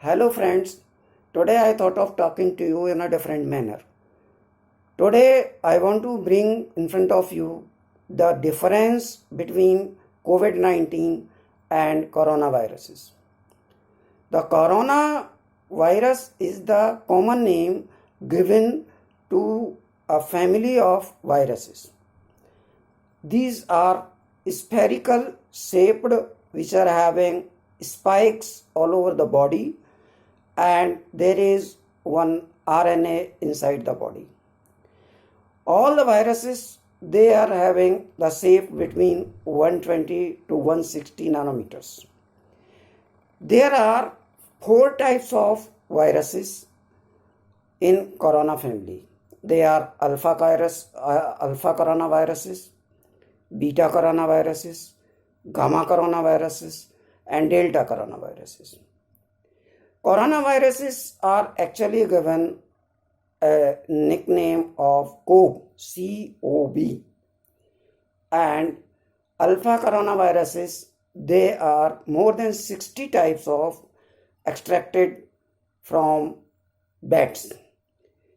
Hello friends, today I thought of talking to you in a different manner. Today I want to bring in front of you the difference between COVID-19 and coronaviruses. The coronavirus is the common name given to a family of viruses. These are spherical shaped, which are having spikes all over the body, and there is one RNA inside the body. All the viruses, they are having the shape between 120 to 160 nanometers. There are 4 types of viruses in corona family. They are alpha coronaviruses, beta coronaviruses, gamma coronaviruses, and delta coronaviruses. Coronaviruses are actually given a nickname of CoV, C-O-V, and alpha coronaviruses, they are more than 60 types of extracted from bats.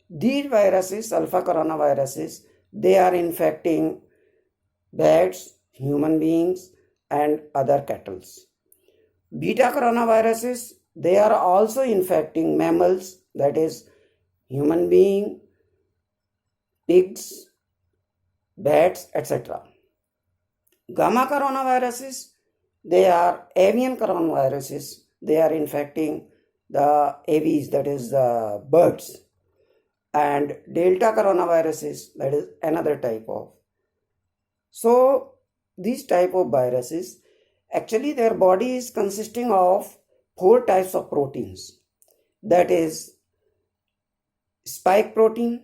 These viruses, alpha coronaviruses, they are infecting bats, human beings, and other cattle. Beta coronaviruses, they are also infecting mammals, that is human being, pigs, bats, etc. Gamma coronaviruses, they are avian coronaviruses. They are infecting the aves, that is the birds. And delta coronaviruses, that is another type of. So these type of viruses, actually their body is consisting of 4 types of proteins. That is spike protein,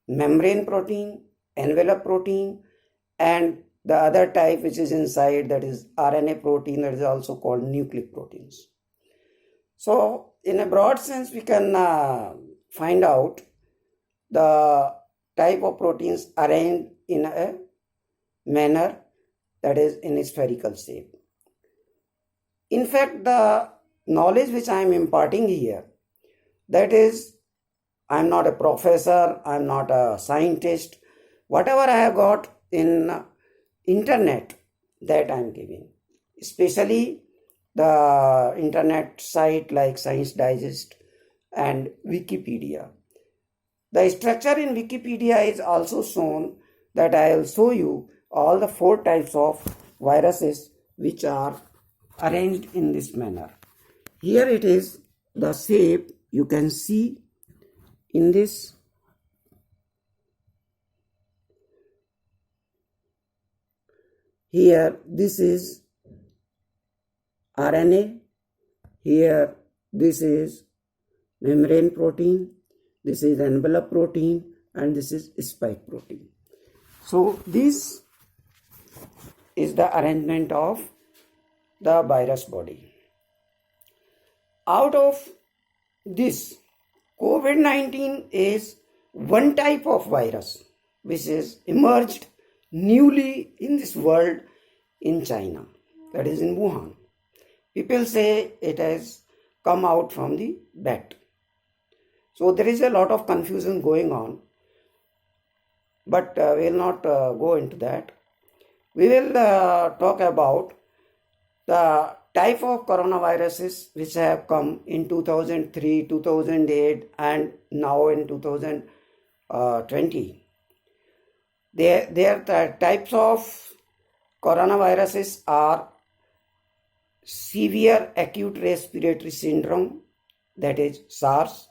membrane protein, envelope protein, and the other type which is inside, that is RNA protein, that is also called nucleic proteins. So in a broad sense, we can find out the type of proteins arranged in a manner that is in a spherical shape. In fact, the knowledge which I am imparting here, that is, I am not a professor, I am not a scientist. Whatever I have got in internet, that I am giving. Especially the internet site like Science Digest and Wikipedia. The structure in Wikipedia is also shown, that I will show you all the 4 types of viruses which are arranged in this manner. Here it is the shape you can see in this. Here this is RNA, here this is membrane protein, this is envelope protein, and this is spike protein. So this is the arrangement of the virus body. Out of this, COVID-19 is one type of virus which is emerged newly in this world in China, that is in Wuhan. People say it has come out from the bat. So there is a lot of confusion going on, but we will not go into that. We will talk about the type of coronaviruses which have come in 2003, 2008, and now in 2020. The types of coronaviruses are severe acute respiratory syndrome, that is SARS,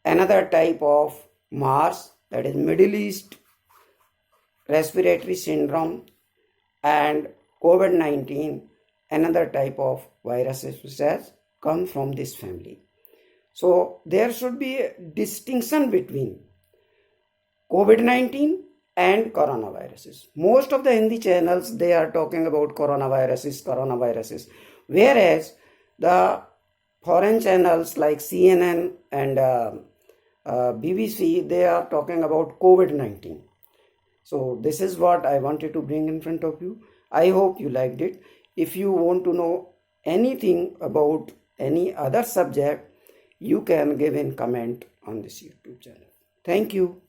another type of MERS, that is Middle East respiratory syndrome, and COVID-19, another type of viruses which has come from this family. So there should be a distinction between COVID-19 and coronaviruses. Most of the Hindi channels, they are talking about coronaviruses, whereas the foreign channels like CNN and BBC, they are talking about COVID-19. So this is what I wanted to bring in front of you. I hope you liked it. If you want to know anything about any other subject, you can give in comment on this YouTube channel. Thank you.